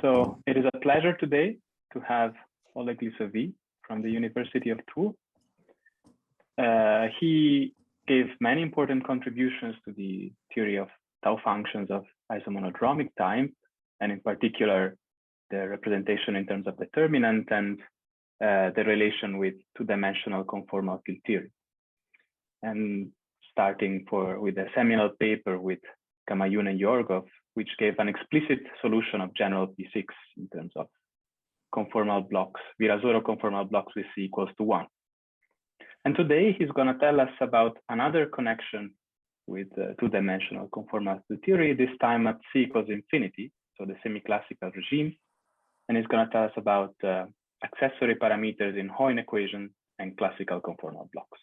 So it is a pleasure today to have Oleg Lisovyy from the University of Toul. He gave many important contributions to the theory of tau functions of isomonodromic time, and in particular, the representation in terms of determinant and the relation with two-dimensional conformal field theory. And starting with a seminal paper with Heun and Yorgov, which gave an explicit solution of general P6 in terms of conformal blocks, Virasoro conformal blocks with C equals to 1. And today he's going to tell us about another connection with two-dimensional conformal field theory, this time at C equals infinity, so the semi-classical regime. And he's going to tell us about accessory parameters in Heun equation and classical conformal blocks.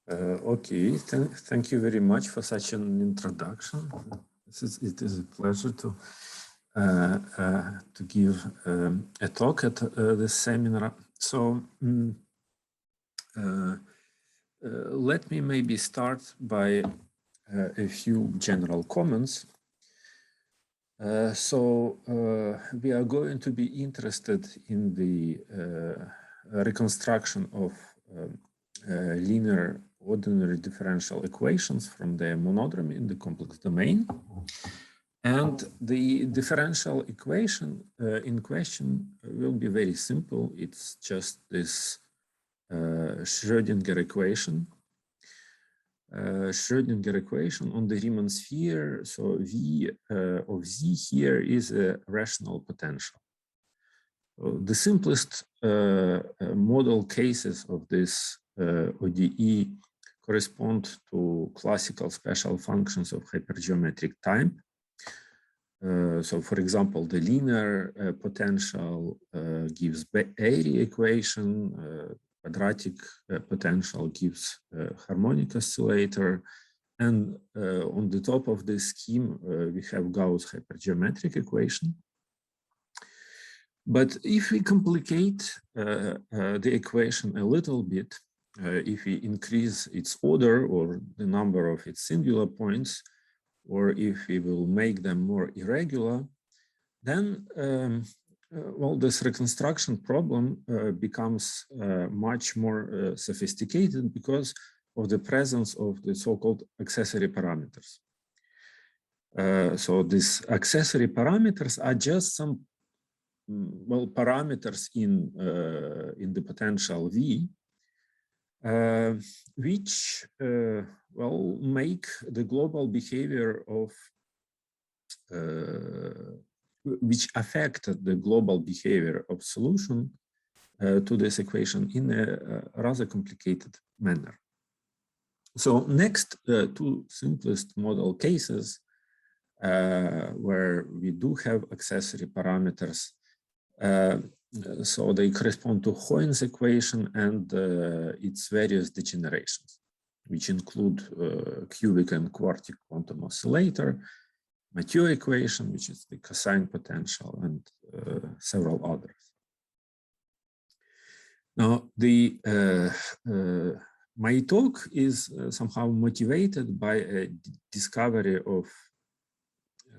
Okay, thank you very much for such an introduction. It is a pleasure to give a talk at this seminar. So let me maybe start by a few general comments. We are going to be interested in the reconstruction of linear ordinary differential equations from their monodromy in the complex domain. And the differential equation in question will be very simple. It's just this Schrödinger equation. Schrödinger equation on the Riemann sphere. So V of Z here is a rational potential. So the simplest model cases of this ODE correspond to classical special functions of hypergeometric time. So, for example, the linear potential gives Airy equation, quadratic potential gives harmonic oscillator, and on the top of this scheme, we have Gauss hypergeometric equation. But if we complicate the equation a little bit, if we increase its order or the number of its singular points, or if we will make them more irregular, then, well, this reconstruction problem becomes much more sophisticated because of the presence of the so-called accessory parameters. So these accessory parameters are just some, well, parameters in the potential V, which well, make the global behavior of which affected the global behavior of solution to this equation in a rather complicated manner. So next two simplest model cases where we do have accessory parameters, so they correspond to Heun's equation and its various degenerations, which include cubic and quartic quantum oscillator, Mathieu equation, which is the cosine potential, and several others. Now, my talk is somehow motivated by a discovery of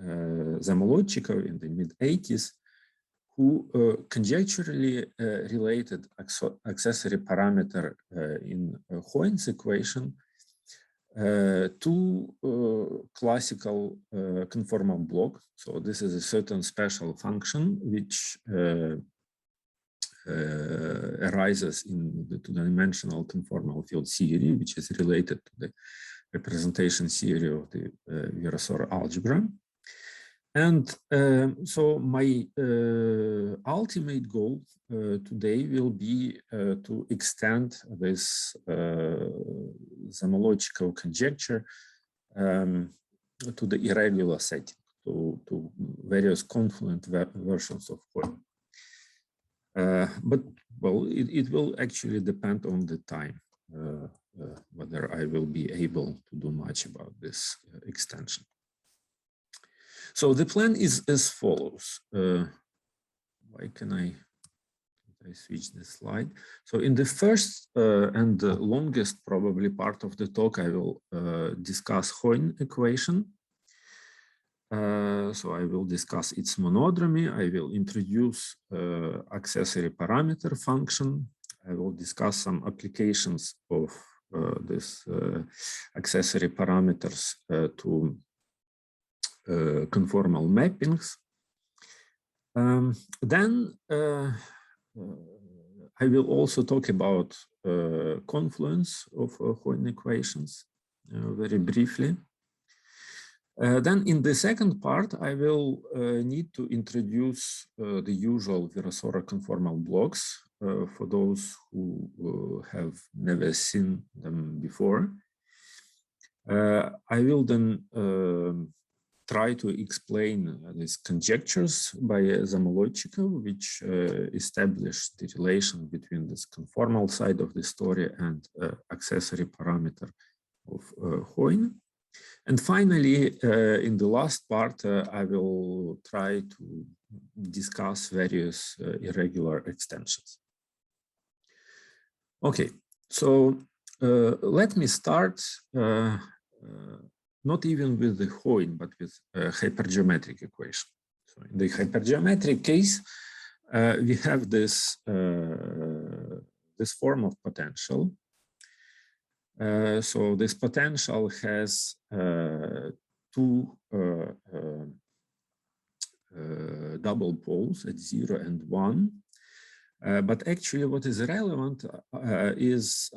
Zamolodchikov in the mid-80s, who conjecturally related accessory parameter in Heun's equation to classical conformal block. So this is a certain special function which arises in the two-dimensional conformal field theory, which is related to the representation theory of the Virasoro algebra. And so my ultimate goal today will be to extend this Zomological conjecture to the irregular setting, to various confluent versions of Heun. But, well, it will actually depend on the time, whether I will be able to do much about this extension. So the plan is as follows. Why can I switch the slide? So in the first and the longest probably part of the talk, I will discuss Heun equation. So I will discuss its monodromy. I will introduce accessory parameter function. I will discuss some applications of this accessory parameters to conformal mappings. Then I will also talk about confluence of Heun equations very briefly. Then in the second part, I will need to introduce the usual Virasoro conformal blocks for those who have never seen them before. I will then try to explain these conjectures by Zamolodchikov, which establish the relation between this conformal side of the story and accessory parameter of Heun. And finally, in the last part, I will try to discuss various irregular extensions. Okay, so let me start not even with the Heun, but with hypergeometric equation. So in the hypergeometric case, we have this, this form of potential. So this potential has two double poles at 0 and 1. But actually what is relevant is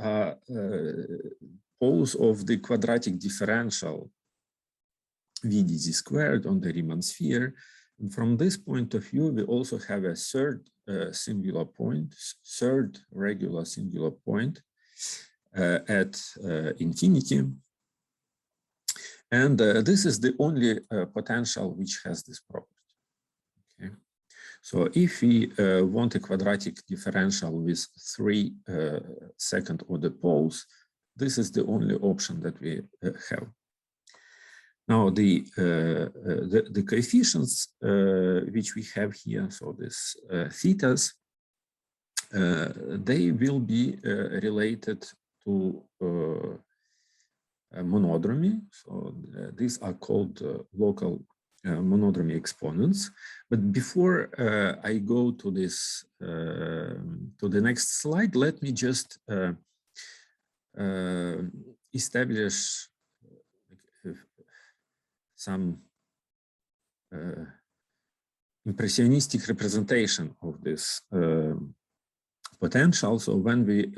poles of the quadratic differential VDZ squared on the Riemann sphere. And from this point of view, we also have a third singular point, third regular singular point at infinity. And this is the only potential which has this property. Okay. So if we want a quadratic differential with 3 second order poles, this is the only option that we have. Now the coefficients which we have here, so this thetas, they will be related to monodromy. So these are called local monodromy exponents. But before I go to this to the next slide, let me just establish some impressionistic representation of this potential. So when we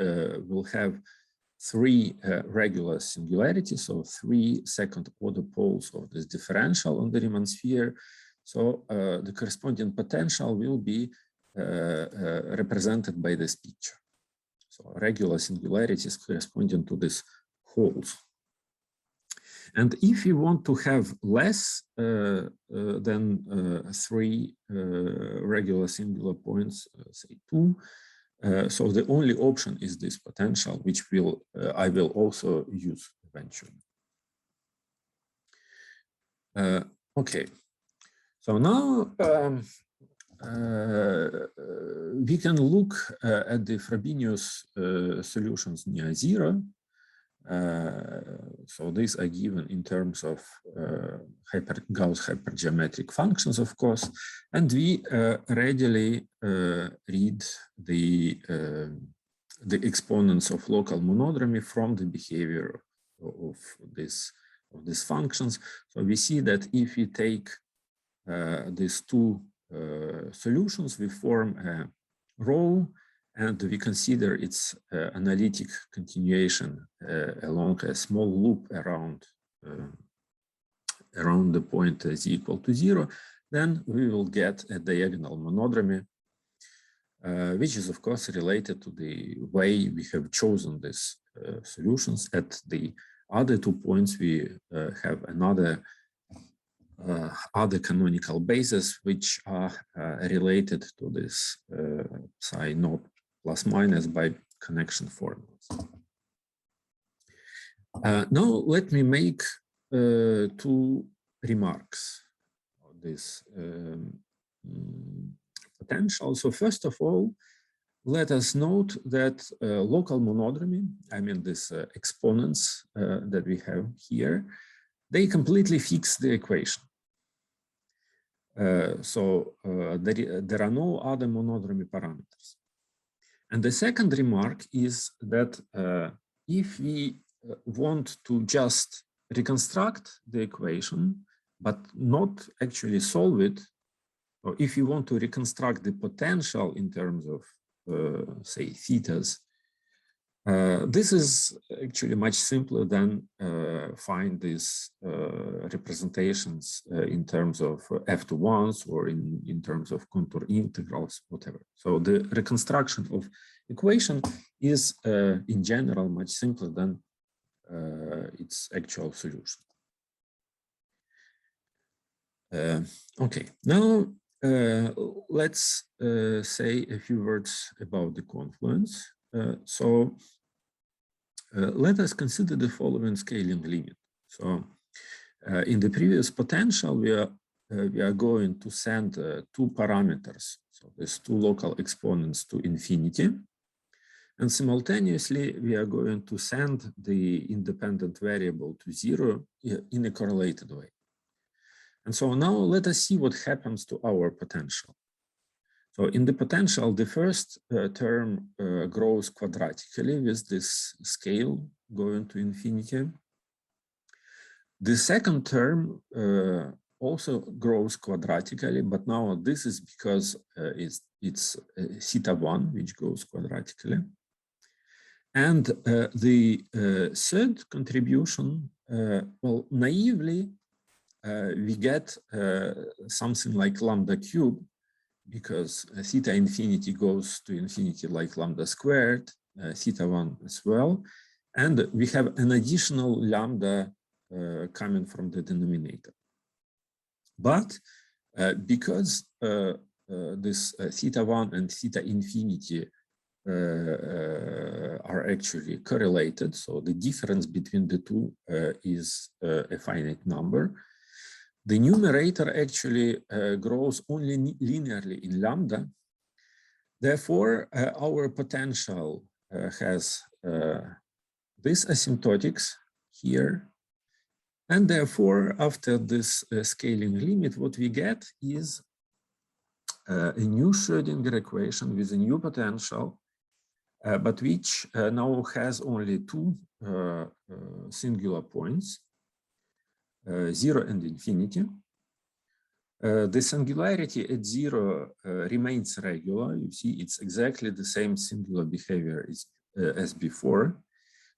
will have 3 regular singularities, so 3 second order poles of this differential on the Riemann sphere, so the corresponding potential will be represented by this picture. So regular singularities corresponding to these holes. And if you want to have less than 3 regular singular points, say 2, so the only option is this potential, which I will also use eventually. Okay, so now we can look at the Frabino's solutions near 0. So these are given in terms of Gauss hypergeometric functions, of course, and we readily read the exponents of local monodromy from the behavior of these functions. So we see that if we take these 2 solutions, we form a row, and we consider its analytic continuation along a small loop around the point z equal to 0, then we will get a diagonal monodromy, which is of course related to the way we have chosen these solutions. At the other 2 points, we have another other canonical bases which are related to this psi naught plus minus by connection formulas. Now let me make 2 remarks on this potential. So first of all, let us note that local monodromy, I mean these exponents that we have here, they completely fix the equation. There are no other monodromy parameters. And the second remark is that if we want to just reconstruct the equation, but not actually solve it, or if you want to reconstruct the potential in terms of, say, thetas, this is actually much simpler than find these representations in terms of f2-1s or in terms of contour integrals, whatever. So the reconstruction of equation is in general much simpler than its actual solution. Okay, now let's say a few words about the confluence. Let us consider the following scaling limit. So in the previous potential, we are going to send two parameters, so there's two local exponents to infinity. And simultaneously, we are going to send the independent variable to 0 in a correlated way. And so now let us see what happens to our potential. So in the potential, the first term grows quadratically with this scale going to infinity. The second term also grows quadratically, but now this is because it's theta1, which goes quadratically. And the third contribution, well, naively, we get something like lambda cube, because theta infinity goes to infinity like lambda squared, theta1 as well. And we have an additional lambda coming from the denominator. But because this theta1 and theta infinity are actually correlated, so the difference between the two is a finite number, the numerator actually grows only linearly in lambda. Therefore, our potential has this asymptotics here. And therefore, after this scaling limit, what we get is a new Schrödinger equation with a new potential, but which now has only two singular points, 0 and infinity. The singularity at 0 remains regular. You see, it's exactly the same singular behavior as before.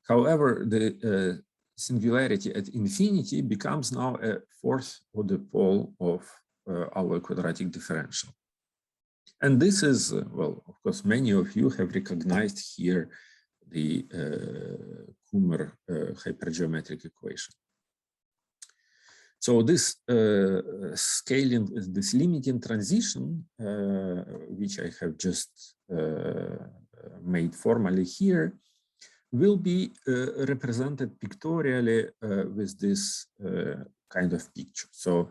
However, the singularity at infinity becomes now a fourth order pole of our quadratic differential. And this is, well, of course, many of you have recognized here the Kummer hypergeometric equation. So this scaling, this limiting transition, which I have just made formally here, will be represented pictorially with this kind of picture. So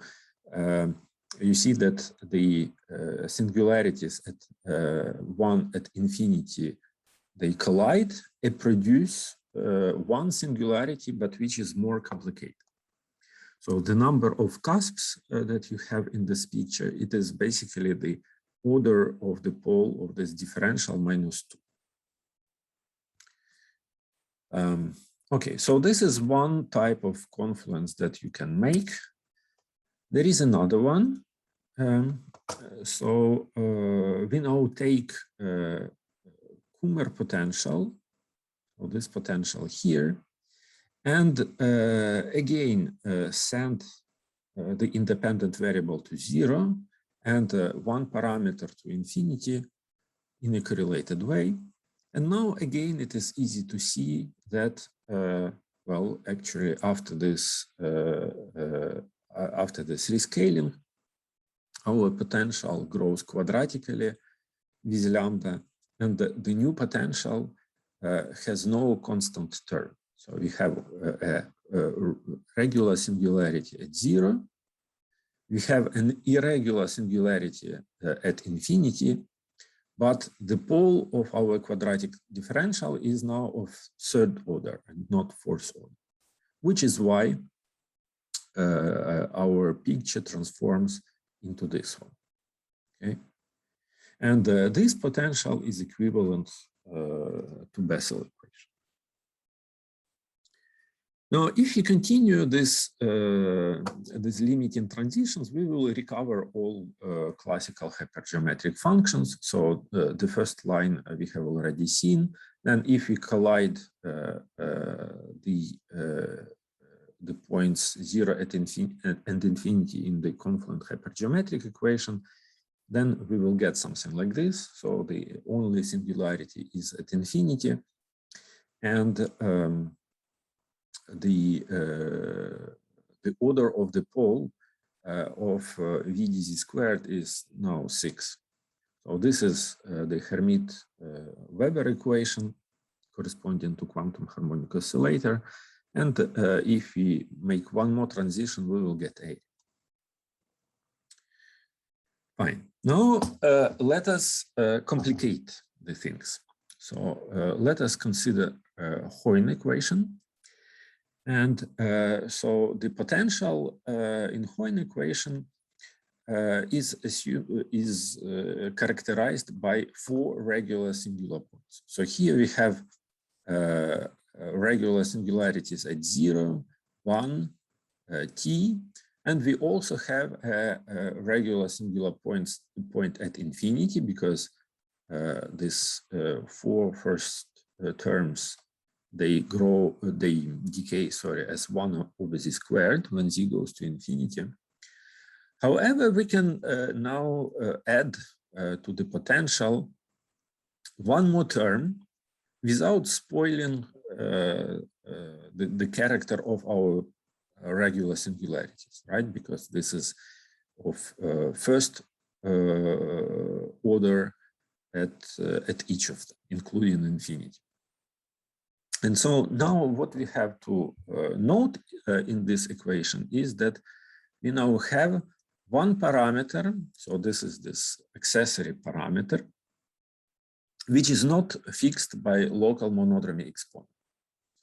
you see that the singularities at 1 at infinity, they collide and produce one singularity, but which is more complicated. So the number of cusps that you have in this picture, it is basically the order of the pole of this differential minus 2. Okay, so this is one type of confluence that you can make. There is another one. We now take Kummer potential, or this potential here, and again send the independent variable to 0 and one parameter to infinity in a correlated way. And now again, it is easy to see that, well, actually after this rescaling, our potential grows quadratically with lambda, and the new potential has no constant term. So we have a regular singularity at 0. We have an irregular singularity at infinity, but the pole of our quadratic differential is now of third order and not fourth order, which is why our picture transforms into this one. Okay, and this potential is equivalent to Bessel equation. Now, if you continue this these limiting transitions, we will recover all classical hypergeometric functions. So the first line we have already seen. Then, if we collide the points 0 and infinity in the confluent hypergeometric equation, then we will get something like this. So the only singularity is at infinity, and the order of the pole of VDZ squared is now 6. So this is the Hermite-Weber equation corresponding to quantum harmonic oscillator. And if we make one more transition, we will get A. Fine. Now let us complicate the things. So let us consider Heun equation. And so the potential in Heun equation is characterized by 4 regular singular points. So here we have regular singularities at 0, 1, t, and we also have a regular singular point at infinity, because these 4 first terms, they decay, as 1 over z squared when z goes to infinity. However, we can now add to the potential one more term without spoiling the character of our regular singularities, right? Because this is of first order at each of them, including infinity. And so now what we have to note in this equation is that we now have one parameter. So this is this accessory parameter, which is not fixed by local monodromy exponent.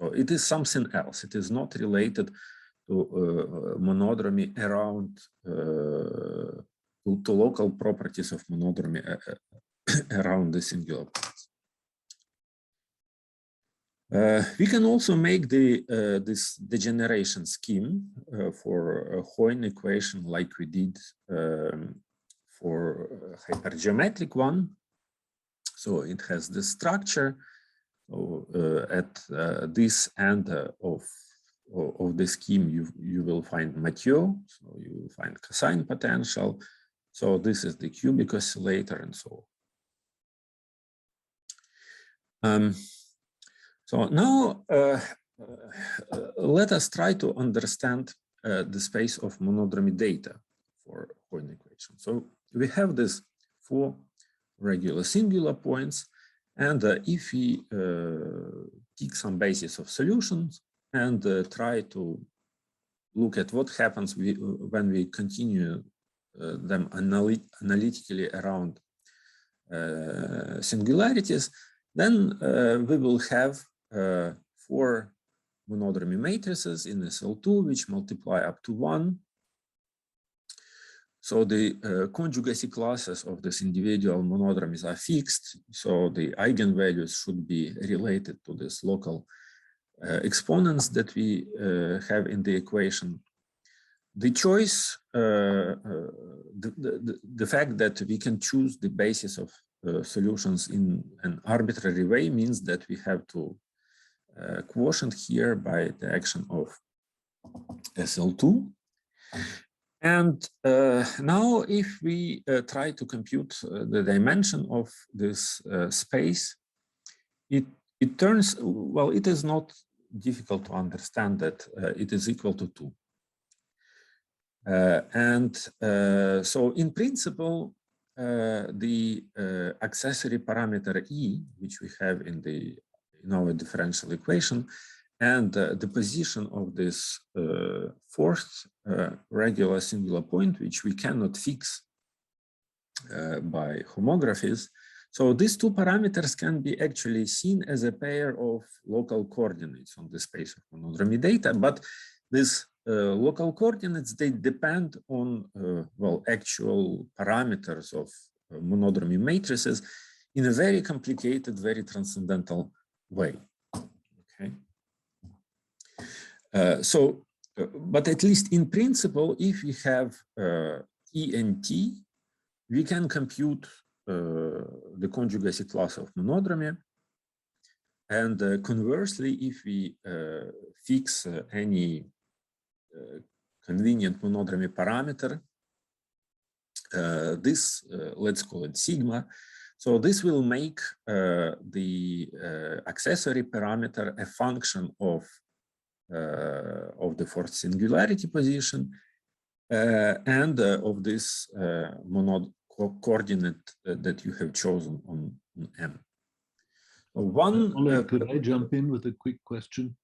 So it is something else. It is not related to monodromy around, to local properties of monodromy around the singular points. We can also make this degeneration scheme for a Heun equation like we did for a hypergeometric one. So it has this structure. So at this end of the scheme, you will find Mathieu. So you will find cosine potential. So this is the cubic oscillator and so on. So now let us try to understand the space of monodromy data for Heun equation. So we have this 4 regular singular points, and if we pick some basis of solutions and try to look at what happens when we continue them analytically around singularities, then we will have 4 monodromy matrices in SL2 which multiply up to 1. So the conjugacy classes of these individual monodromies are fixed. So the eigenvalues should be related to these local exponents that we have in the equation. The choice, the fact that we can choose the basis of solutions in an arbitrary way means that we have to quotient here by the action of SL2. And now if we try to compute the dimension of this space, it turns, well, it is not difficult to understand that it is equal to 2. So in principle, the accessory parameter E, which we have in our differential equation, and the position of this 4th regular singular point, which we cannot fix by homographies. So these 2 parameters can be actually seen as a pair of local coordinates on the space of monodromy data, but this local coordinates, they depend on, well, actual parameters of monodromy matrices in a very complicated, very transcendental way. Okay. But at least in principle, if we have E and T, we can compute the conjugacy class of monodromy. And conversely, if we fix any convenient monodromy parameter, this, let's call it sigma. So this will make the accessory parameter a function of the fourth singularity position and of this monod coordinate that you have chosen on M. Oleg, could I jump in with a quick question?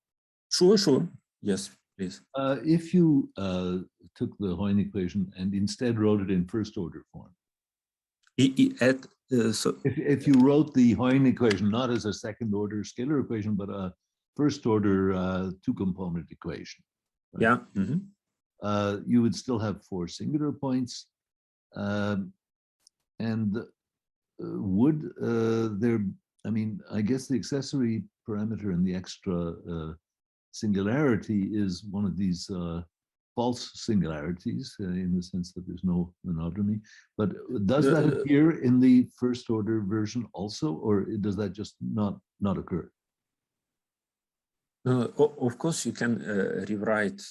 Sure, sure. Yes, please. If you took the Heun equation and instead wrote it in first order form. If you wrote the Heun equation not as a second order scalar equation, but a first order two-component equation. Right? Yeah. You would still have 4 singular points. And would there, I mean, I guess the accessory parameter and the extra singularity is one of these false singularities in the sense that there's no monodromy. But does that appear in the first order version also, or does that just not occur? Of course, you can rewrite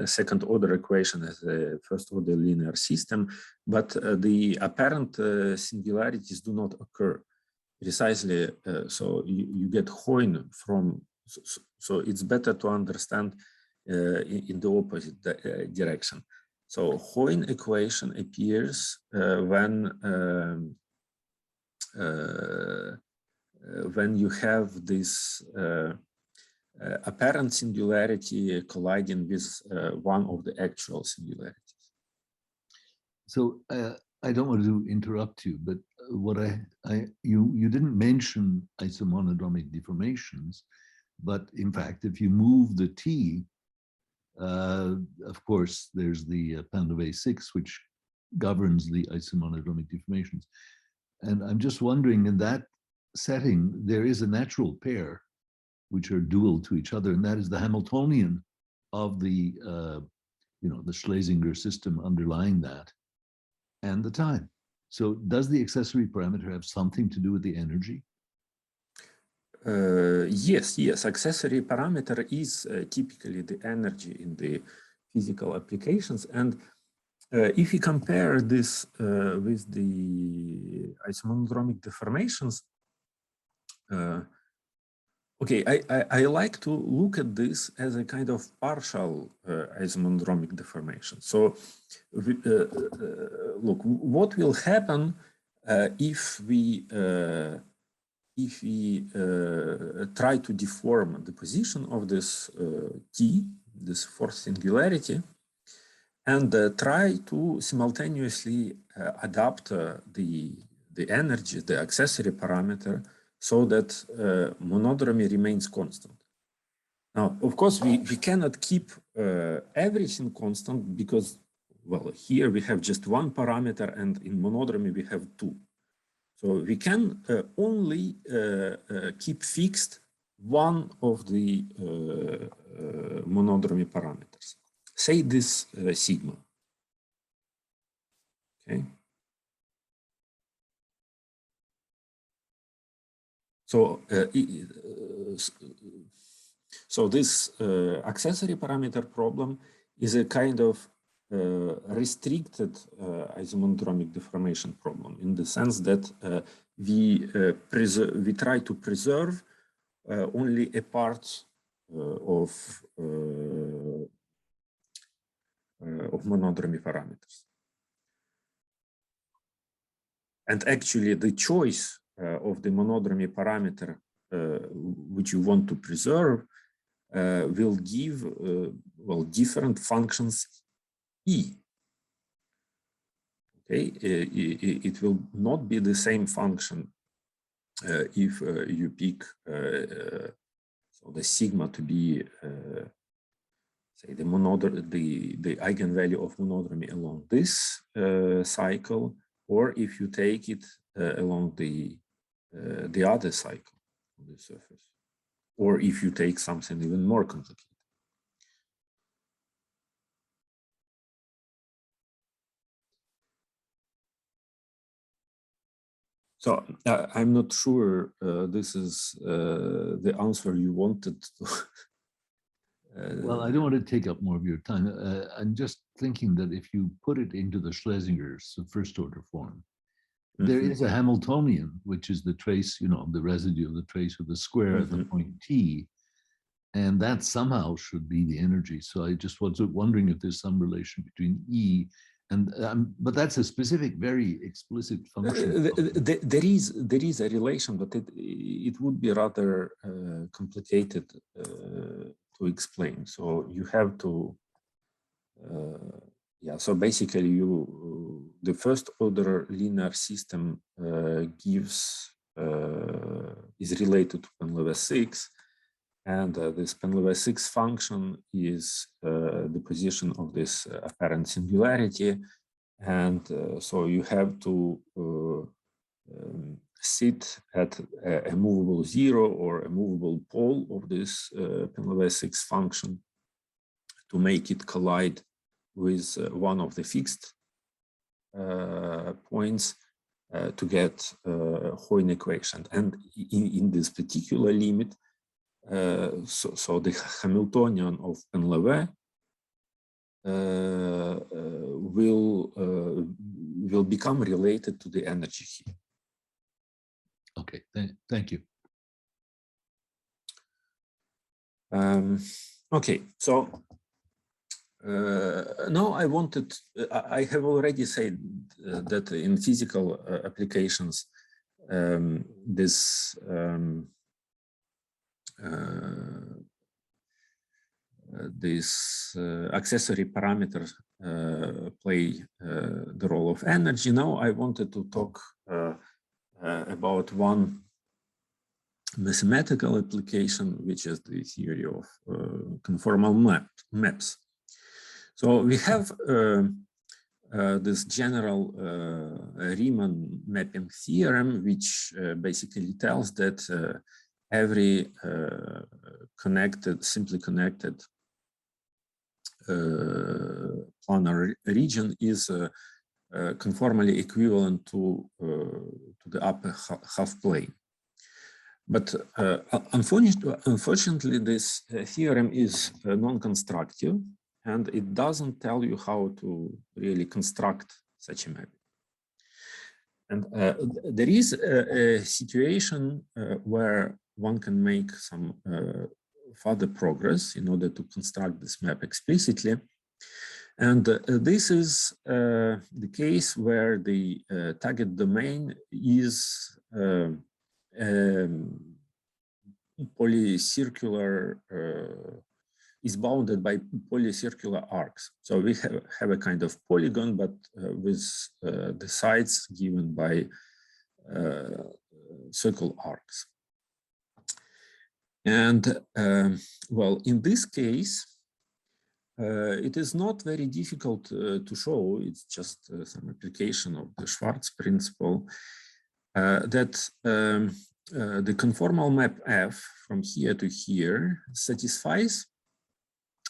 second order equation as a first order linear system, but the apparent singularities do not occur precisely. So you get Heun from, so it's better to understand in the opposite direction. So Heun equation appears when you have this apparent singularity colliding with one of the actual singularities. So I don't want to interrupt you, but what you didn't mention isomonodromic deformations, but in fact, if you move the T, of course, there's the Pandové 6, which governs the isomonodromic deformations. And I'm just wondering, in that setting, there is a natural pair which are dual to each other, and that is the Hamiltonian of the the Schlesinger system underlying that, and the time. So does the accessory parameter have something to do with the energy? Yes. Accessory parameter is typically the energy in the physical applications. And if you compare this with the isomonodromic deformations, okay, I like to look at this as a kind of partial isomonodromic deformation. So look, what will happen if we try to deform the position of this T, this fourth singularity, and try to simultaneously adapt the energy, the accessory parameter, so that monodromy remains constant. Now, of course, we cannot keep everything constant because, well, here we have just one parameter, and in monodromy we have 2. So we can only keep fixed one of the monodromy parameters. Say this sigma. Okay. So this accessory parameter problem is a kind of restricted isomonodromic deformation problem, in the sense that we try to preserve only a part of monodromy parameters. And actually, the choice of the monodromy parameter which you want to preserve will give well, different functions E. Okay, it will not be the same function if you pick so the sigma to be say the eigenvalue of monodromy along this cycle, or if you take it along the other cycle on the surface, or if you take something even more complicated. So I'm not sure this is the answer you wanted to. Well, I don't want to take up more of your time. I'm just thinking that if you put it into the Schlesinger's first order form, there is a Hamiltonian, which is the trace, you know, the residue of the trace of the square at the point t, and that somehow should be the energy. So I just was wondering if there's some relation between E and, but that's a specific, very explicit function. There is a relation, but it would be rather complicated to explain. So you have to, yeah. So basically, the first order linear system is related to Penlever 6. And this Penlever 6 function is the position of this apparent singularity. And so you have to sit at a movable zero or a movable pole of this Penlever 6 function to make it collide with one of the fixed points to get Heun equation. And in this particular limit, so the Hamiltonian of Penlever will become related to the energy here. Okay, thank you. Okay, so now I have already said that in physical applications, this accessory parameters play the role of energy. Now I wanted to talk about one mathematical application, which is the theory of conformal maps. So we have this general Riemann mapping theorem, which basically tells that every simply connected planar region is conformally equivalent to the upper half plane. But unfortunately, this theorem is non-constructive, and it doesn't tell you how to really construct such a map. And there is a situation where one can make some further progress in order to construct this map explicitly. And this is the case where the target domain is polycircular, is bounded by polycircular arcs. So we have a kind of polygon, but with the sides given by circle arcs. And well, in this case, it is not very difficult to show, it's just some application of the Schwarz principle, that the conformal map F from here to here satisfies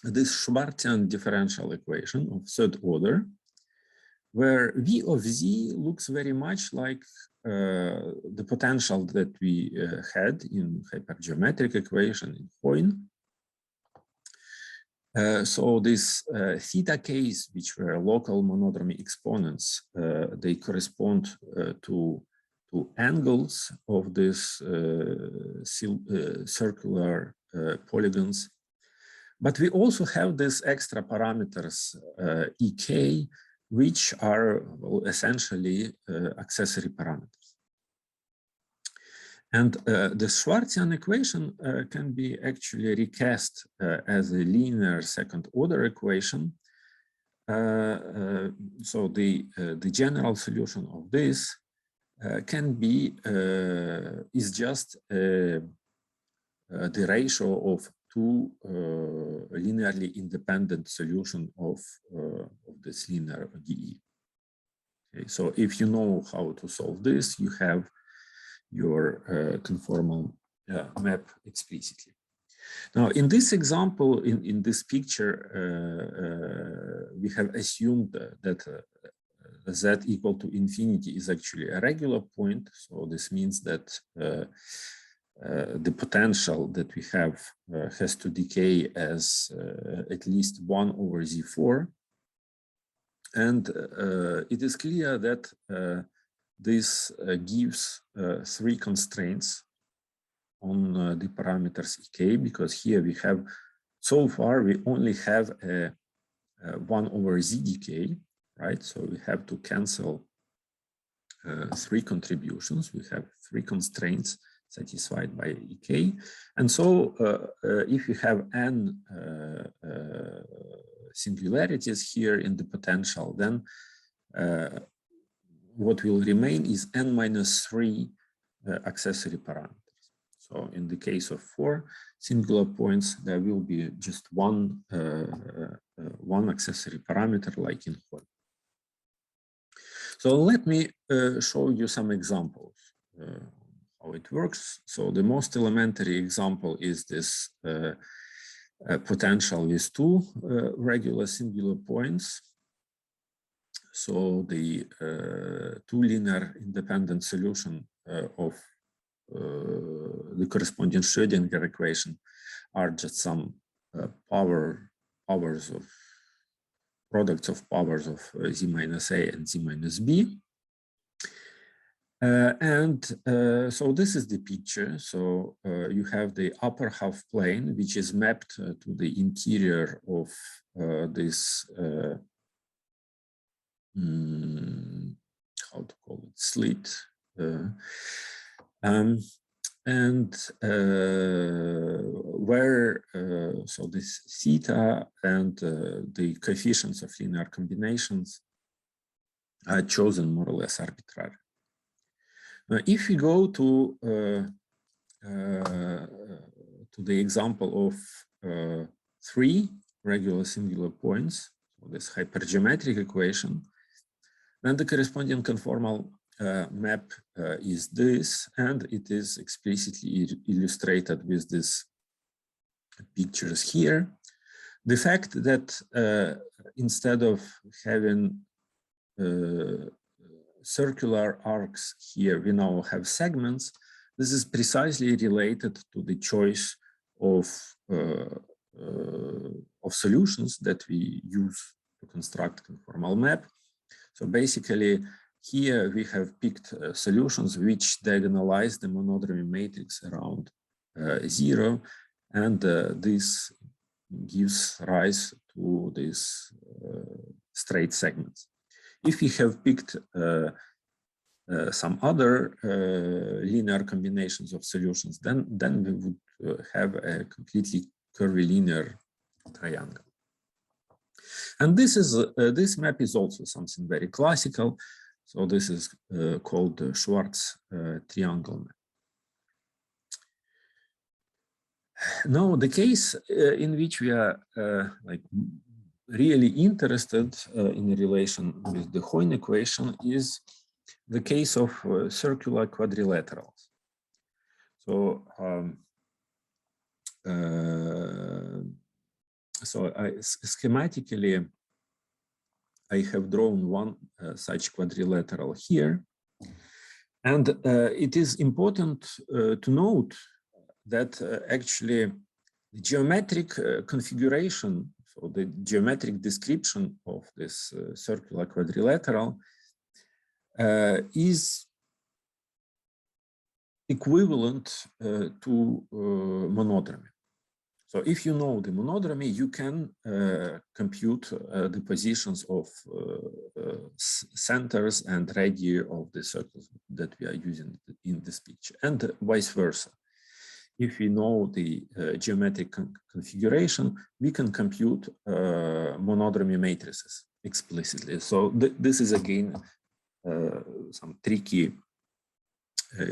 this Schwarzian differential equation of third order, where V of Z looks very much like the potential that we had in hypergeometric equation in Heun. So this theta k's, which were local monodromy exponents, they correspond to angles of these circular polygons. But we also have these extra parameters, EK, which are essentially accessory parameters. And the Schwarzian equation can be actually recast as a linear second order equation. So the general solution of this can be, is just the ratio of two linearly independent solution of this linear ODE. Okay, so if you know how to solve this, you have your conformal map explicitly. Now, in this example, in this picture, we have assumed that z equal to infinity is actually a regular point. So this means that the potential that we have has to decay as at least 1 over Z4. And it is clear that this gives 3 constraints on the parameters ek, because here we have, so far we only have a 1 over Z decay, right? So we have to cancel 3 contributions. We have 3 constraints satisfied by ek. And so if you have n singularities here in the potential, then what will remain is n minus 3 accessory parameters. So in the case of 4 singular points, there will be just one accessory parameter like in Heun. So let me show you some examples how it works. So the most elementary example is this potential with 2 regular singular points. So the 2 linear independent solution of the corresponding Schrödinger equation are just some products of powers of z minus a and z minus b. So this is the picture. So you have the upper half plane, which is mapped to the interior of this, how to call it, slit. Where so this theta and the coefficients of linear combinations are chosen more or less arbitrarily. If we go to the example of 3 regular singular points, so this hypergeometric equation, then the corresponding conformal map is this, and it is explicitly illustrated with these pictures here. The fact that instead of having circular arcs here, we now have segments. This is precisely related to the choice of solutions that we use to construct conformal map. So basically, here we have picked solutions which diagonalize the monodromy matrix around 0, and this gives rise to these straight segments. If we have picked some other linear combinations of solutions, then we would have a completely curvilinear triangle. And this map is also something very classical. So this is called the Schwarz triangle map. Now, the case in which we are like really interested in relation with the Heun equation is the case of circular quadrilaterals. So, schematically, I have drawn one such quadrilateral here. And it is important to note that actually the geometric configuration, so the geometric description of this circular quadrilateral is equivalent to monodromy. So if you know the monodromy, you can compute the positions of centers and radii of the circles that we are using in this picture, and vice versa. If we know the geometric configuration, we can compute monodromy matrices explicitly. So this is again some tricky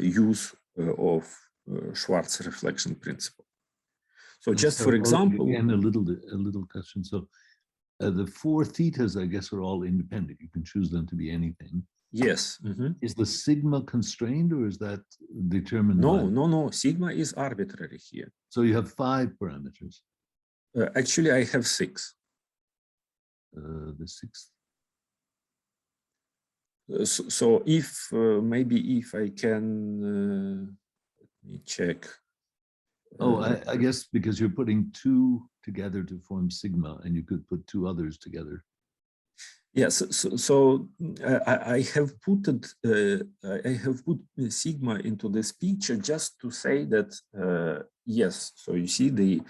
use of Schwarz reflection principle. So just for example, again, a little question. So the 4 thetas, I guess, are all independent. You can choose them to be anything. yes. Is the sigma constrained, or is that determined? No. Sigma is arbitrary here. So you have 5 parameters. Actually, I have 6. The 6th. So if maybe if I can let me check. I guess because you're putting 2 together to form sigma, and you could put 2 others together. Yes, so I have put sigma into this picture just to say that yes. So you see the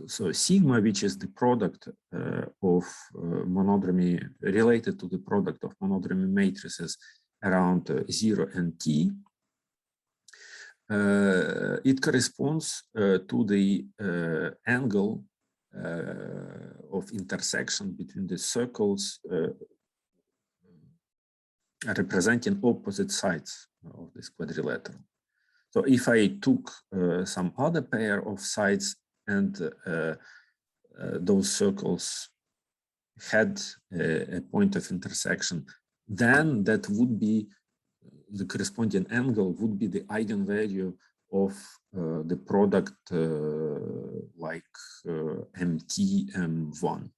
so sigma, which is the product of monodromy related to the product of monodromy matrices around 0 and t. It corresponds to the angle of intersection between the circles representing opposite sides of this quadrilateral. So if I took some other pair of sides and those circles had a point of intersection, then that would be the corresponding angle would be the eigenvalue of the product like MT M1.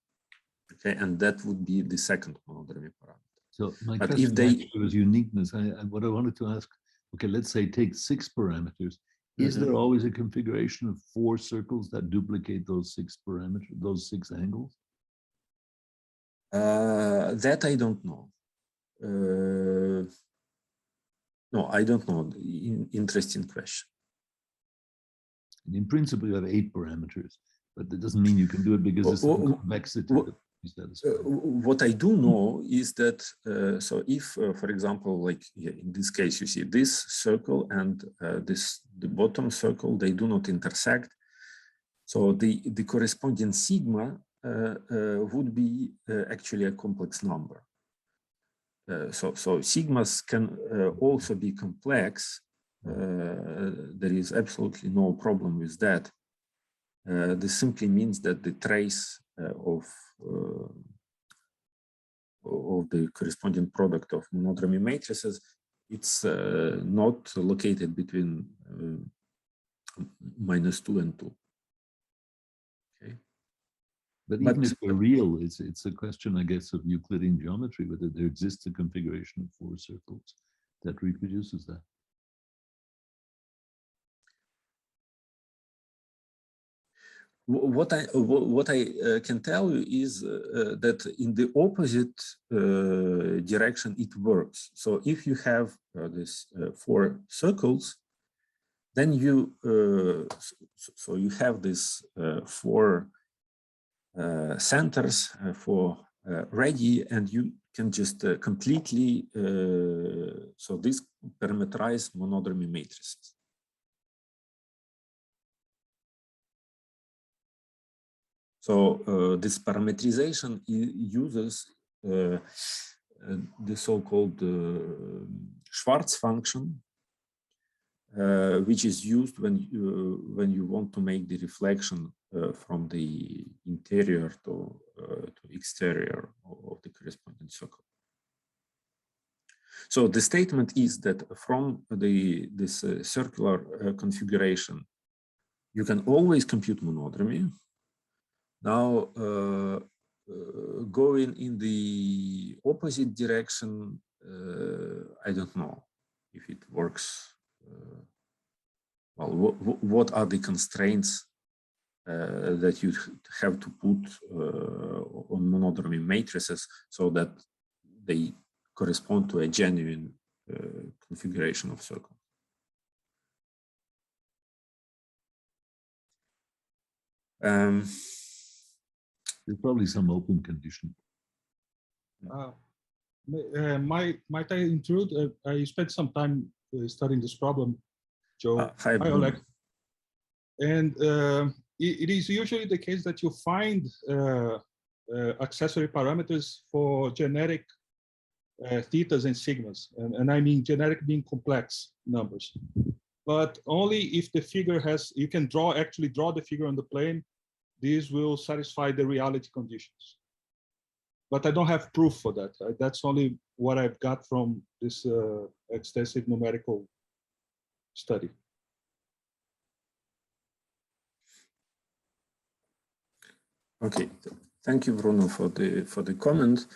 Okay, and that would be the second monodromy parameter. So my question was uniqueness. What I wanted to ask, okay, let's say take 6 parameters. Is there always a configuration of 4 circles that duplicate those 6 parameters, those 6 angles? That I don't know. No, I don't know. Interesting question. And in principle, you have 8 parameters, but that doesn't mean you can do it because it's convexity. What I do know is that, so if, for example, like in this case, you see this circle and the bottom circle, they do not intersect. So the corresponding sigma would be actually a complex number. So sigmas can also be complex. There is absolutely no problem with that. This simply means that the trace of the corresponding product of monodromy matrices, it's not located between -2 and 2. Okay. But even if they're real, it's a question, I guess, of Euclidean geometry, whether there exists a configuration of 4 circles that reproduces that. What I can tell you is that in the opposite direction it works. So if you have this 4 circles, then you you have this 4 centers for ready, and you can just completely so these parameterize monodromy matrices. So this parametrization uses the so-called Schwarz function, which is used when you want to make the reflection from the interior to exterior of the corresponding circle. So the statement is that from this circular configuration, you can always compute monodromy. Now, going in the opposite direction, I don't know if it works. Well, what are the constraints that you have to put on monodromy matrices so that they correspond to a genuine configuration of circles? There's probably some open condition. Might I intrude? I spent some time studying this problem, Joe. Hi, Oleg. And it is usually the case that you find accessory parameters for generic thetas and sigmas. And I mean generic being complex numbers. but only if the figure has, you can actually draw the figure on the plane. This will satisfy the reality conditions. But I don't have proof for that. That's only what I've got from this extensive numerical study. Okay, thank you, Bruno, for the comment.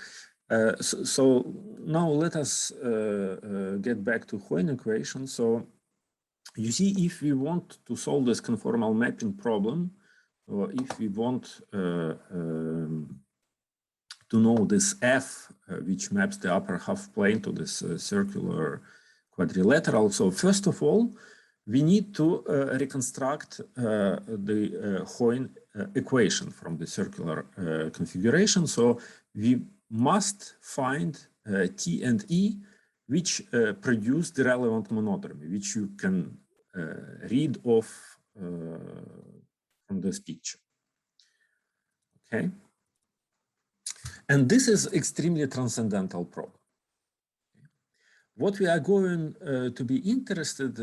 So now let us get back to Heun equation. So you see, if we want to solve this conformal mapping problem, or if we want to know this F, which maps the upper half plane to this circular quadrilateral. So first of all, we need to reconstruct the Heun equation from the circular configuration. So we must find T and E, which produce the relevant monodromy, which you can read off from this picture. Okay. And this is extremely transcendental problem. What we are going to be interested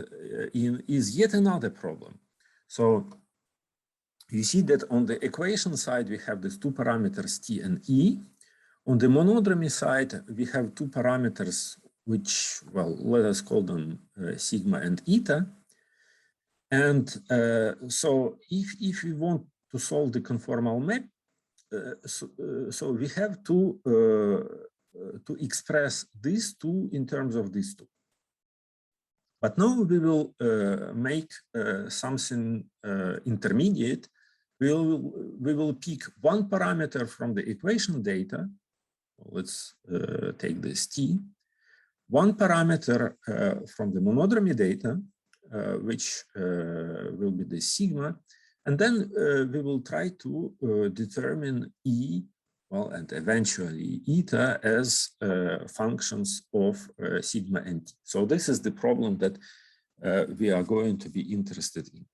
in is yet another problem. So you see that on the equation side, we have these two parameters T and E. On the monodromy side, we have two parameters, which, well, let us call them sigma and eta. And so if we want to solve the conformal map, so we have to express these two in terms of these two. But now we will make something intermediate. We will pick one parameter from the equation data. Let's take this T. One parameter from the monodromy data, which will be the sigma. And then we will try to determine E, well, and eventually eta as functions of sigma and T. So this is the problem that we are going to be interested in.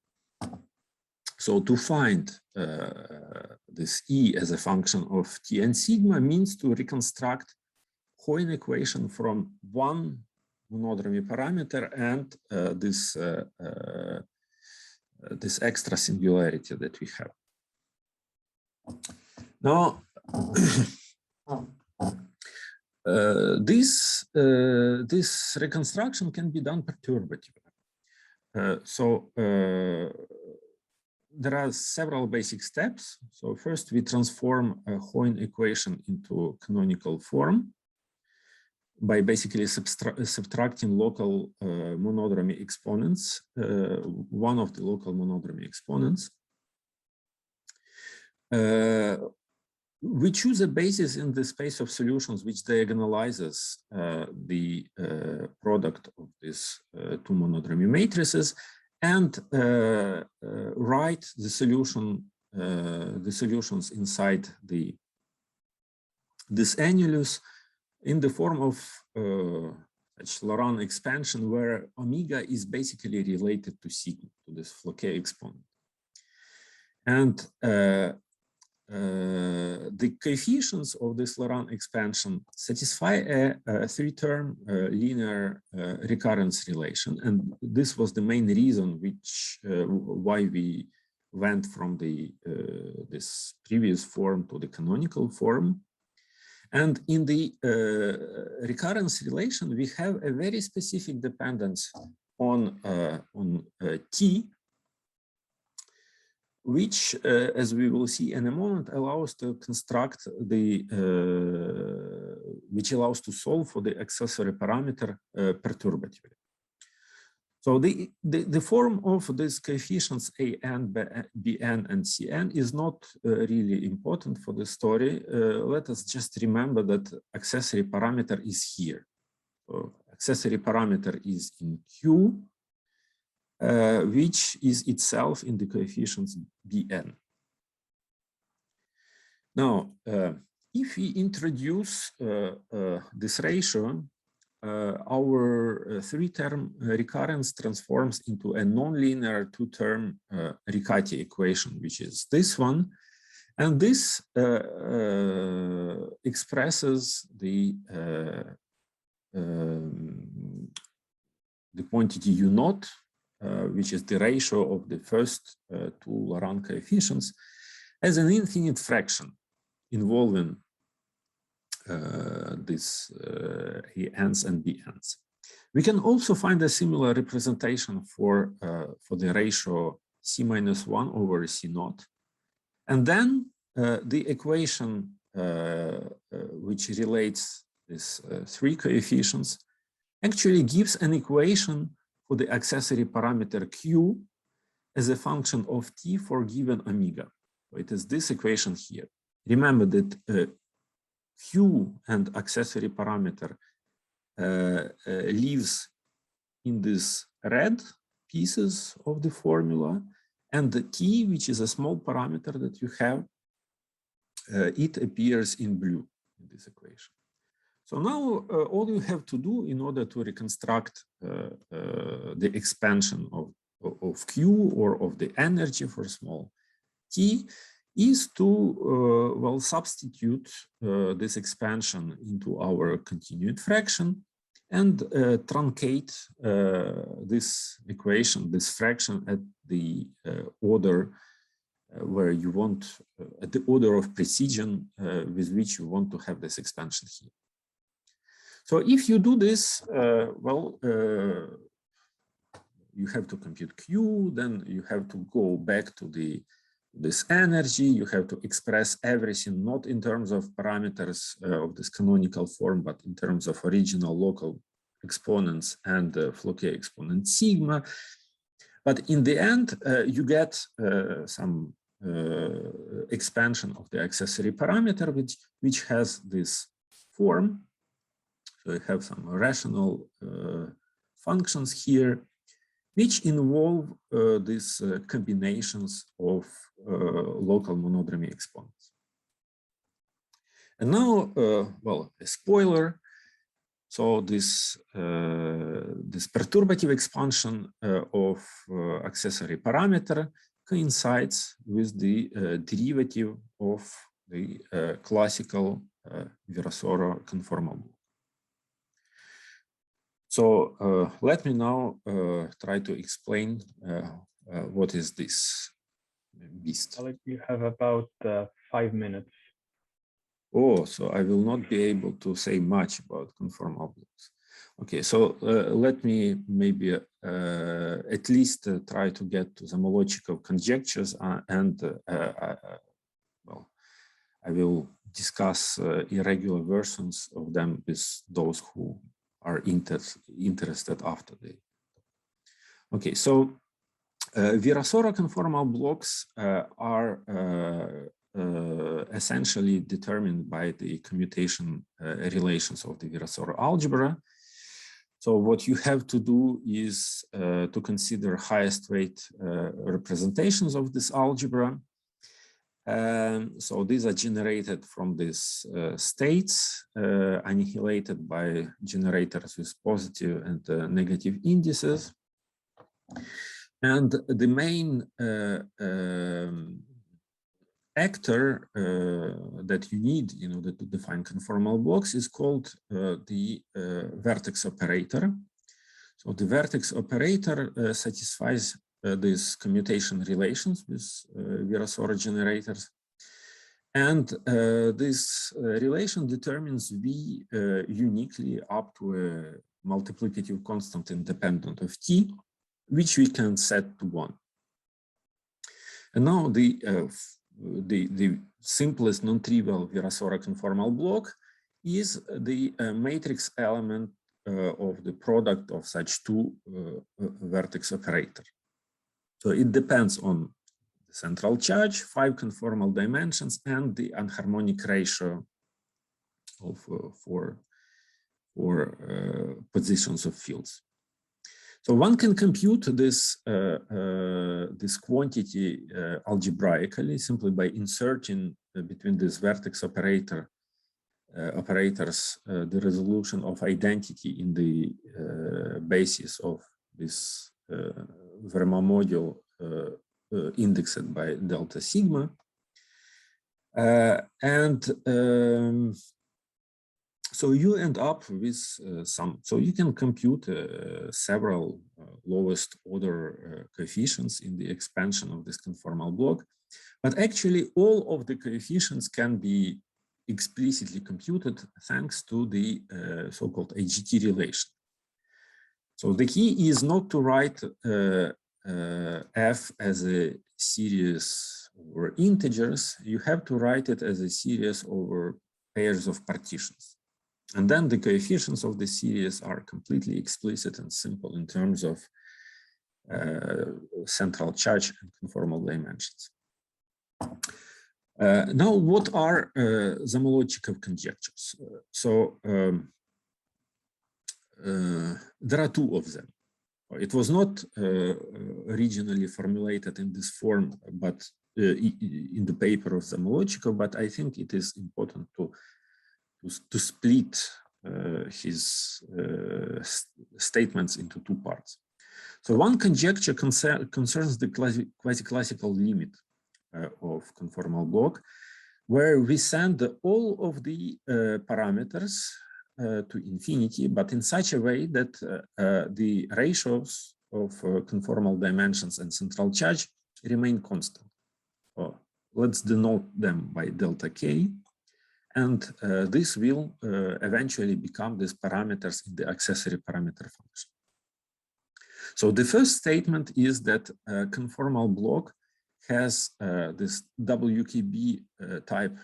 So to find this E as a function of T and sigma means to reconstruct Heun equation from one monodromy parameter and this extra singularity that we have. Now, this reconstruction can be done perturbatively. There are several basic steps. So first, we transform a Heun equation into canonical form by basically subtracting local monodromy exponents, one of the local monodromy exponents. We choose a basis in the space of solutions which diagonalizes the product of these two monodromy matrices, and write the solutions inside this annulus in the form of such Laurent expansion, where omega is basically related to sigma, to this Floquet exponent. And the coefficients of this Laurent expansion satisfy a three-term linear recurrence relation. And this was the main reason why we went from this previous form to the canonical form. And in the recurrence relation, we have a very specific dependence on T, which, as we will see in a moment, allows to construct which allows to solve for the accessory parameter perturbatively. So the form of these coefficients AN, BN, and CN is not really important for the story. Let us just remember that accessory parameter is here. So accessory parameter is in Q, which is itself in the coefficients Bn. Now, if we introduce this ratio, our three-term recurrence transforms into a nonlinear two-term Riccati equation, which is this one. And this expresses the quantity U naught which is the ratio of the first two Laurent coefficients, as an infinite fraction involving these ANs and BNs. We can also find a similar representation for the ratio C minus 1 over C naught. And then the equation which relates these three coefficients actually gives an equation for the accessory parameter Q as a function of T for given omega. So it is this equation here. Remember that Q and accessory parameter lives in these red pieces of the formula, and the T, which is a small parameter that you have, it appears in blue in this equation. So now all you have to do in order to reconstruct the expansion of Q or of the energy for small t is to well, substitute this expansion into our continued fraction and truncate this equation, this fraction at the order where you want, at the order of precision with which you want to have this expansion here. So if you do this, well, you have to compute Q, then you have to go back to this energy, you have to express everything not in terms of parameters of this canonical form, but in terms of original local exponents and Floquet exponent sigma. But in the end, you get some expansion of the accessory parameter, which has this form. So you have some rational functions here, which involve these combinations of local monodromy exponents. And now, well, a spoiler. So this perturbative expansion of accessory parameter coincides with the derivative of the classical Virasoro conformal block. So let me now try to explain what is this beast. Oleg, you have about 5 minutes. Oh, so I will not be able to say much about conformal blocks. Okay, so let me maybe at least try to get to Zomological Conjectures and well, I will discuss irregular versions of them with those who are interested after the. Okay, so Virasoro conformal blocks are essentially determined by the commutation relations of the Virasoro algebra. So what you have to do is to consider highest weight representations of this algebra. So these are generated from these states, annihilated by generators with positive and negative indices. And the main actor that you need in order to define conformal blocks is called the vertex operator. So the vertex operator satisfies these commutation relations with Virasoro generators. And this relation determines V uniquely up to a multiplicative constant independent of T, which we can set to 1. And now the simplest non-trivial Virasoro conformal block is the matrix element of the product of such two vertex operator. So it depends on the central charge, 5 conformal dimensions, and the anharmonic ratio of four positions of fields. So one can compute this this quantity algebraically simply by inserting between this vertex operator operators the resolution of identity in the basis of this Verma module indexed by delta sigma. So So you end up with so you can compute several lowest order coefficients in the expansion of this conformal block, but actually all of the coefficients can be explicitly computed thanks to the so-called AGT relation. So the key is not to write f as a series over integers. You have to write it as a series over pairs of partitions. And then the coefficients of the series are completely explicit and simple in terms of central charge and conformal dimensions. Now, what are Zamolodchikov conjectures? There are two of them. It was not originally formulated in this form, but in the paper of Zamolodchikov, but I think it is important to split his statements into two parts. So one conjecture concerns the quasiclassical limit of conformal block, where we send all of the parameters to infinity, but in such a way that the ratios of conformal dimensions and central charge remain constant. Let's denote them by delta k. And this will eventually become these parameters in the accessory parameter function. So the first statement is that a conformal block has this WKB type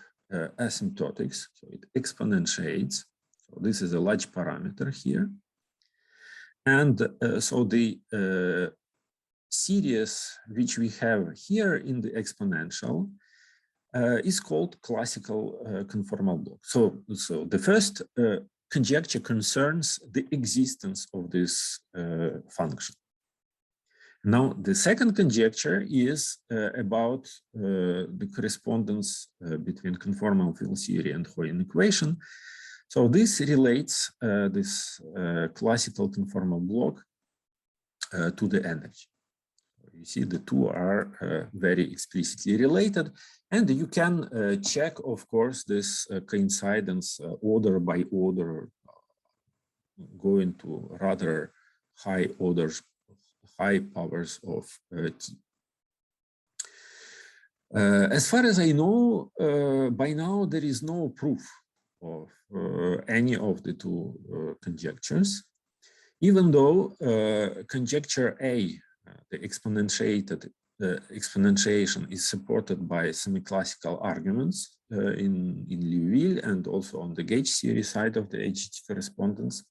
asymptotics, so it exponentiates. So this is a large parameter here. And so the series which we have here in the exponential is called classical conformal block. So the first conjecture concerns the existence of this function. Now, the second conjecture is about the correspondence between conformal field theory and Heun equation. So this relates this classical conformal block to the energy. You see the two are very explicitly related, and you can check, of course, this coincidence order by order, going to rather high orders, high powers of t. As far as I know, by now there is no proof of any of the two conjectures, even though conjecture A, the exponentiation, is supported by semi-classical arguments in Lisovyy and also on the gauge theory side of the AGT correspondence.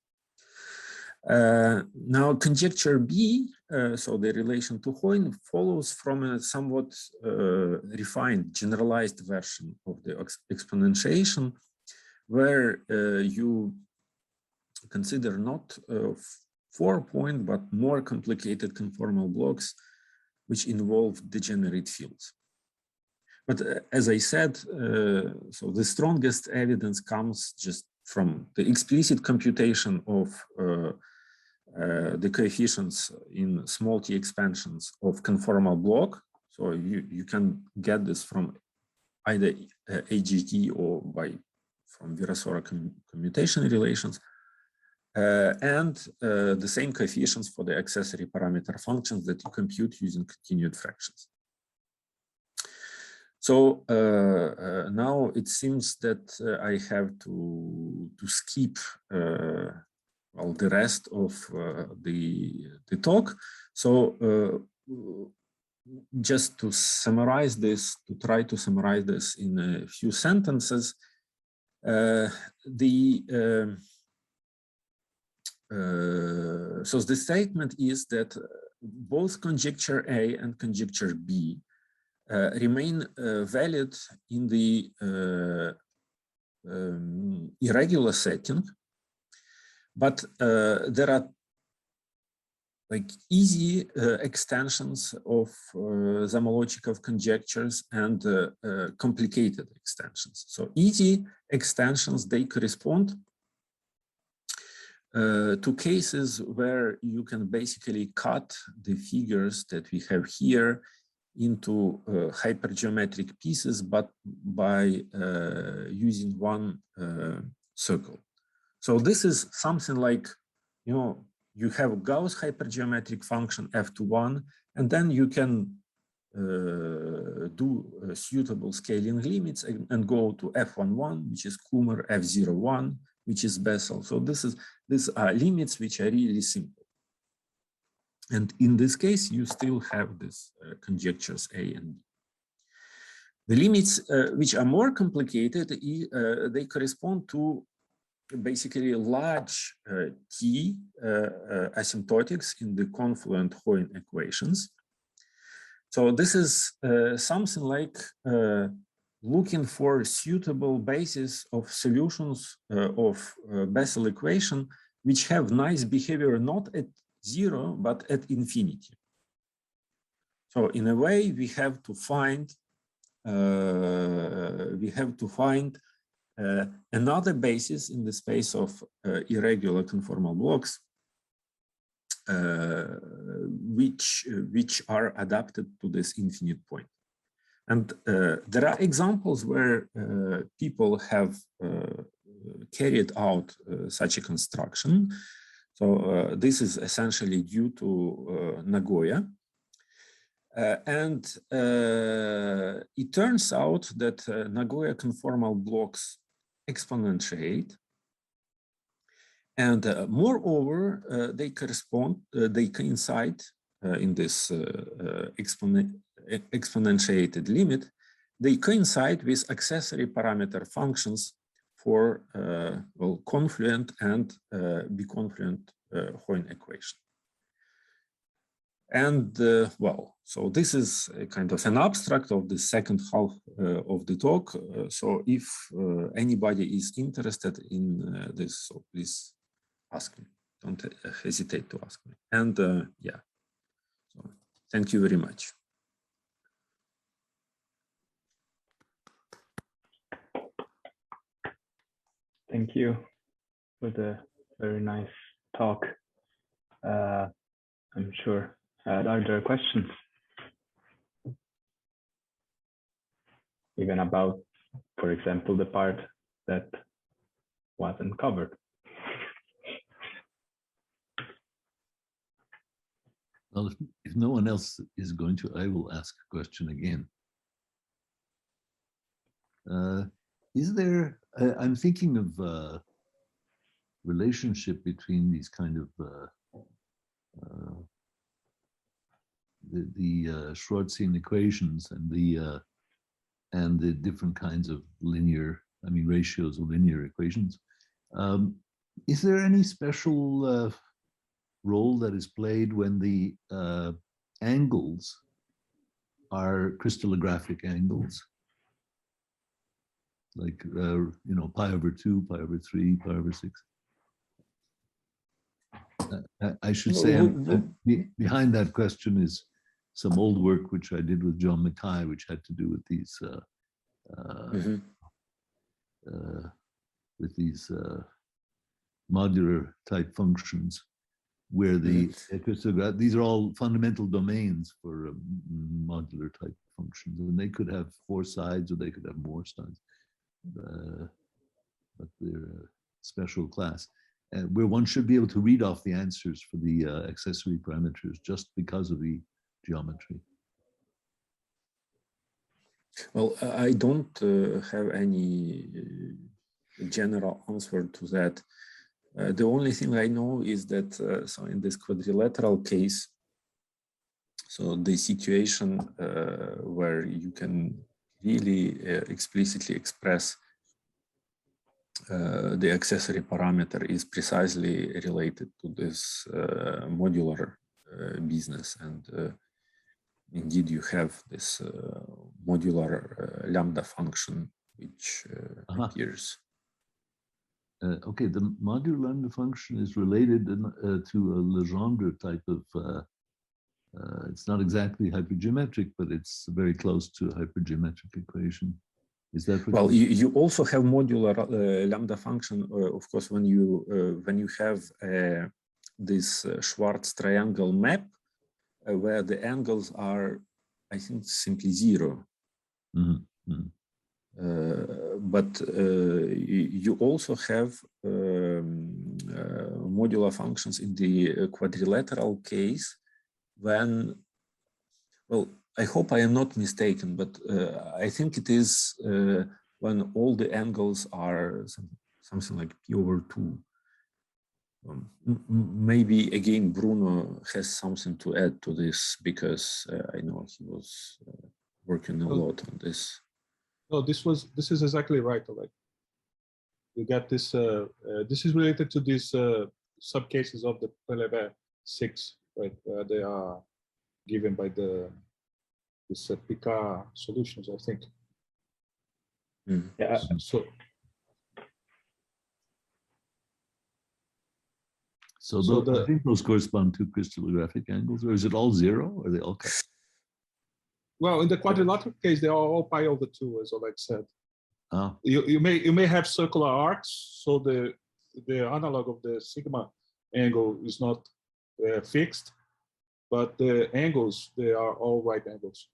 Now, conjecture B, so the relation to Heun, follows from a somewhat refined, generalized version of the exponentiation, where you consider not 4-point, but more complicated conformal blocks, which involve degenerate fields. But as I said, so the strongest evidence comes just from the explicit computation of the coefficients in small t expansions of conformal block. So you can get this from either AGT or from Virasoro commutation relations. And the same coefficients for the accessory parameter functions that you compute using continued fractions. So now it seems that I have to skip well, the rest of the talk. So just to summarize this, to try to summarize this in a few sentences, so the statement is that both conjecture A and conjecture B remain valid in the irregular setting, but there are like easy extensions of Zamolodchikov conjectures and complicated extensions. So easy extensions, they correspond to cases where you can basically cut the figures that we have here into hypergeometric pieces, but by using one circle. So this is something like, you know, you have Gauss hypergeometric function f(1), and then you can do suitable scaling limits and go to f(11), which is Kummer, f(01), which is Bessel. So these are limits which are really simple. And in this case, you still have this conjectures A and B. The limits which are more complicated, they correspond to basically large T asymptotics in the confluent Heun equations. So this is something like looking for suitable basis of solutions of Bessel equation, which have nice behavior not at 0, but at infinity. So in a way, we have to find another basis in the space of irregular conformal blocks, which are adapted to this infinite point. And there are examples where people have carried out such a construction. So this is essentially due to Nagoya. And it turns out that Nagoya conformal blocks exponentiate. And moreover, they coincide in this exponentiated limit, they coincide with accessory parameter functions for well, confluent and biconfluent Heun equation. And well, so this is a kind of an abstract of the second half of the talk. So if anybody is interested in this, so please ask me. Don't hesitate to ask me. And yeah, so thank you very much. Thank you for the very nice talk. I'm sure. Are there questions? Even about, for example, the part that wasn't covered. Well, if no one else is going to, I will ask a question again. Is there, I'm thinking of relationship between these kind of the Schwarzian equations and the different kinds of linear, I mean, ratios of linear equations. Is there any special role that is played when the angles are crystallographic angles? Like, you know, pi over 2, pi over 3, pi over 6. I should say behind that question is some old work which I did with John Mackay, which had to do with these modular type functions, where the these are all fundamental domains for modular type functions, and they could have 4 sides or they could have more sides, but they're a special class. Where one should be able to read off the answers for the accessory parameters just because of the geometry. Well, I don't have any general answer to that. The only thing I know is that, so in this quadrilateral case, so the situation where you can really explicitly express the accessory parameter is precisely related to this modular business, and indeed you have this modular lambda function which appears. Okay, the modular lambda function is related to a Legendre type of, it's not exactly hypergeometric, but it's very close to a hypergeometric equation. Is that what? Well, you also have modular lambda function, of course, when you have this Schwarz triangle map, where the angles are, I think, simply 0. but you also have modular functions in the quadrilateral case when, well, I hope I am not mistaken, but I think it is when all the angles are something like p over 2. Maybe again Bruno has something to add to this, because I know he was working a lot on this. No, this is exactly right, Oleg. You get this. This is related to these subcases of the Pelebet 6, right? They are given by this Picard solutions, I think. Mm. Yeah. So I think those correspond to crystallographic angles, or is it all 0? Or are they all cut? Well, in the quadrilateral case, they are all pi over 2, as Oleg said. Oh. You may have circular arcs, so the analog of the sigma angle is not fixed, but the angles, they are all right angles.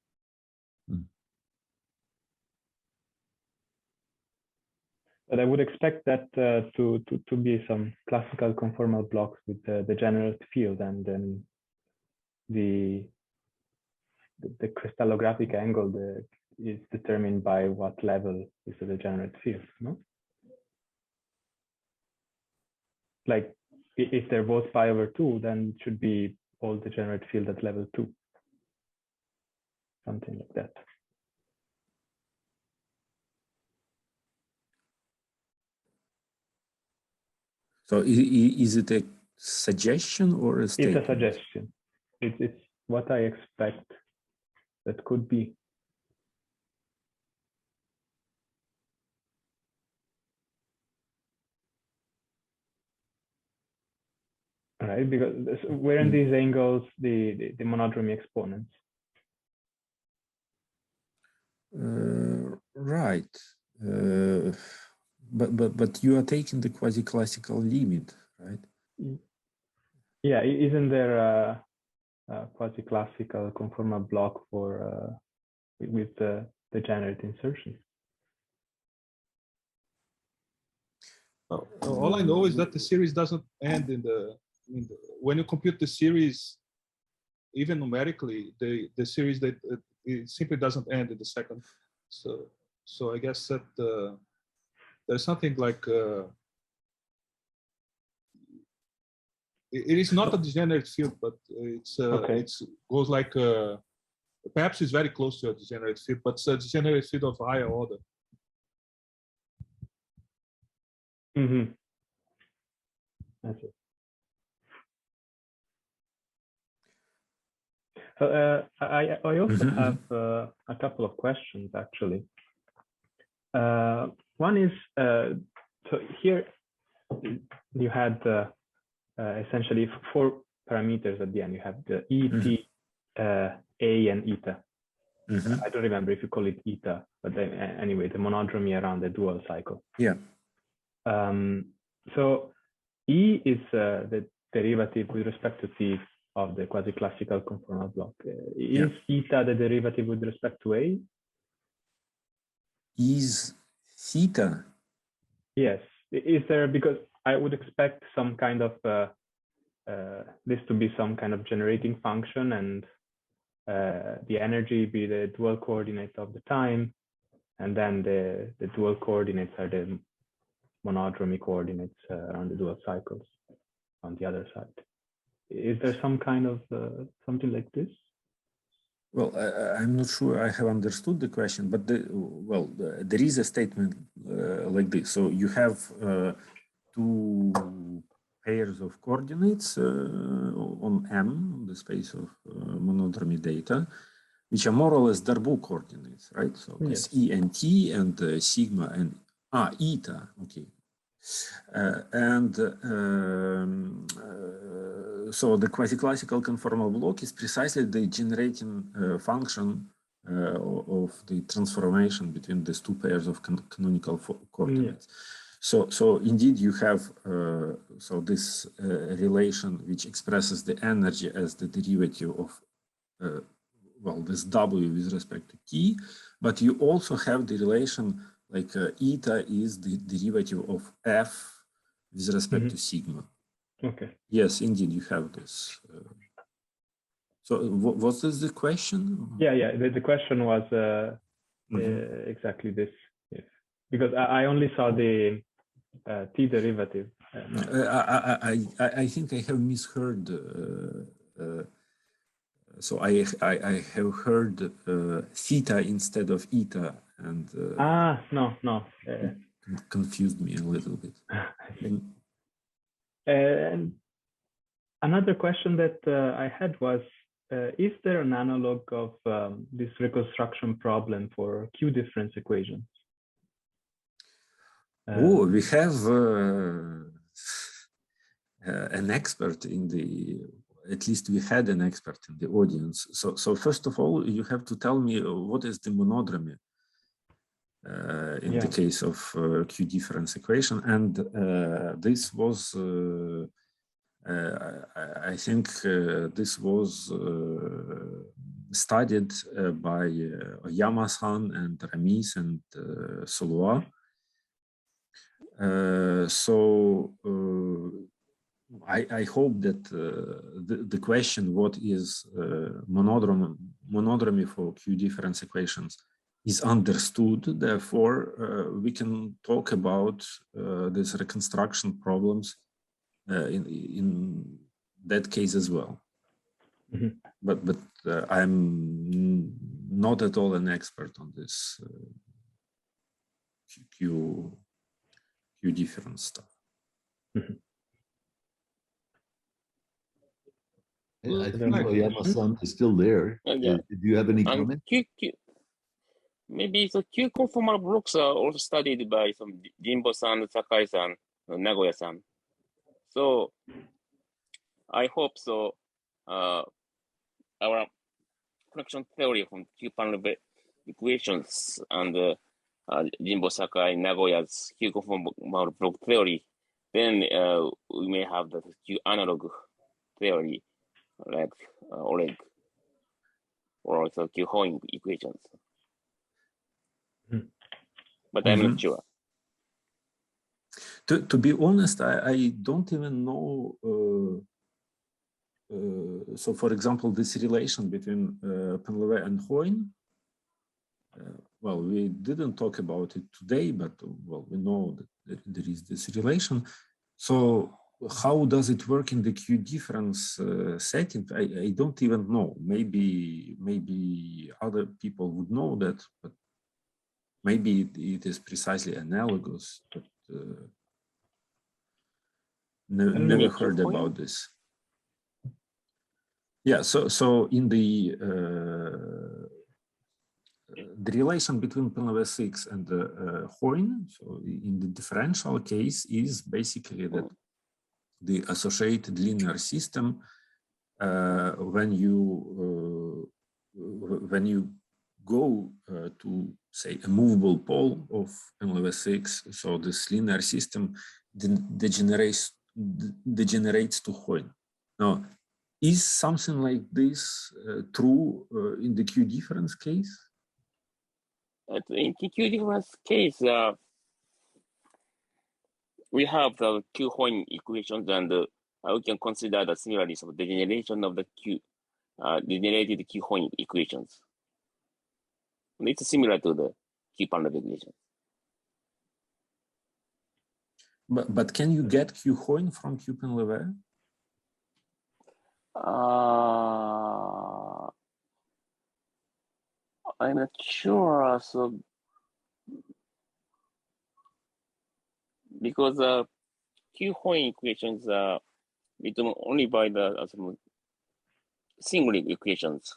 But I would expect that to be some classical conformal blocks with the degenerate field, and then the crystallographic angle is determined by what level is the degenerate field, no? Like if they're both pi over 2, then it should be all degenerate field at level 2. Something like that. So is it a suggestion or a statement? It's a suggestion. It's what I expect that could be. Right, because where in these angles the monodromy exponents? Right. But you are taking the quasi-classical limit, right? Yeah, isn't there a quasi-classical conformal block for with the degenerate insertion? All I know is that the series doesn't end when you compute the series, even numerically, the series that it simply doesn't end in the second. So I guess that there's something like it is not a degenerate field, but it's goes like perhaps it's very close to a degenerate field, but it's a degenerate field of higher order. Mm-hmm. That's it. So I also have a couple of questions, actually. One is, so here you had essentially 4 parameters at the end. You have the E, T, A, and eta. I don't remember if you call it eta, but anyway, the monodromy around the dual cycle. Yeah. So E is the derivative with respect to T of the quasi-classical conformal block. Is eta the derivative with respect to A? Is theta? Yes. Is there, because I would expect some kind of this to be some kind of generating function, and the energy be the dual coordinate of the time, and then the dual coordinates are the monodromy coordinates around the dual cycles on the other side. Is there some kind of something like this? Well, I'm not sure I have understood the question, but there is a statement like this. So you have 2 pairs of coordinates on M, the space of monodromy data, which are more or less Darboux coordinates, right? So it's E and T and sigma and eta, okay. So the quasi-classical conformal block is precisely the generating function of the transformation between these 2 pairs of canonical coordinates. So indeed you have this relation which expresses the energy as the derivative of this W with respect to T, but you also have the relation like eta is the derivative of f with respect to sigma. Okay. Yes, indeed, you have this. So what is the question? Yeah. The question was exactly this. Yes. Because I only saw the t derivative. I think I have misheard. So I have heard theta instead of eta, and no. confused me a little bit. And another question that I had was, is there an analog of this reconstruction problem for Q-difference equations? We have an expert in the, at least we had an expert in the audience. So first of all, you have to tell me what is the monodromy in the case of Q-difference equation. And this was, I think this was studied by Yama-san and Ramis and Soloa. I hope that the question, what is monodromy for Q-difference equations, is understood. Therefore, we can talk about these reconstruction problems in that case as well. But I'm not at all an expert on this Q-difference stuff. I think Oyama-san is still there. Yeah. Do you have any comment? Maybe the Q conformal blocks are also studied by some Jimbo-san, Sakai-san, Nagoya-san. So I hope so. Our connection theory from Q panel equations and Jimbo, Sakai, Nagoya's Q conformal block theory, then we may have the Q analog theory like Oleg or also Q Heun equations. But I'm not sure. To be honest, I don't even know. So, for example, this relation between Penlevé and Heun, well, we didn't talk about it today, but well, we know that there is this relation. So how does it work in the Q-difference setting? I don't even know. Maybe other people would know that, but maybe it is precisely analogous, but never heard about this. Yeah, so in the relation between Penlevé 6 and Heun, so in the differential case, is basically that the associated linear system, when you go to say a movable pole of Penlevé 6, so this linear system degenerates to Heun. Now, is something like this true in the Q-difference case? In the Q-difference case, we have the Q-Heun equations, and we can consider the similarities of degeneration of the degenerated Q-Heun equations. And it's similar to the Q-Penlevé equation. But can you get Q-Heun from Q-Penlevé? I'm not sure. So, because Q-Heun equations are written only by the single equations.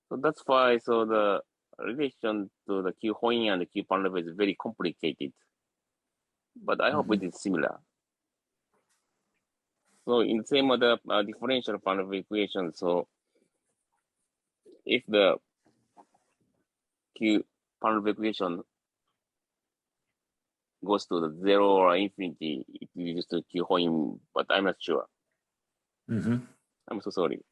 So that's why. So the relation to the Q-Heun and the Q-Penlevé is very complicated. But I hope it is similar. So in the same other differential Penlevé equation, so if the Q-Penlevé equation goes to the 0 or infinity, it leads to Q-Heun, but I'm not sure. I'm so sorry.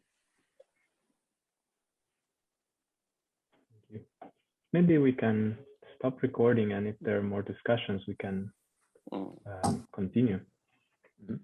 maybe we can stop recording, and if there are more discussions, we can continue. Mhm.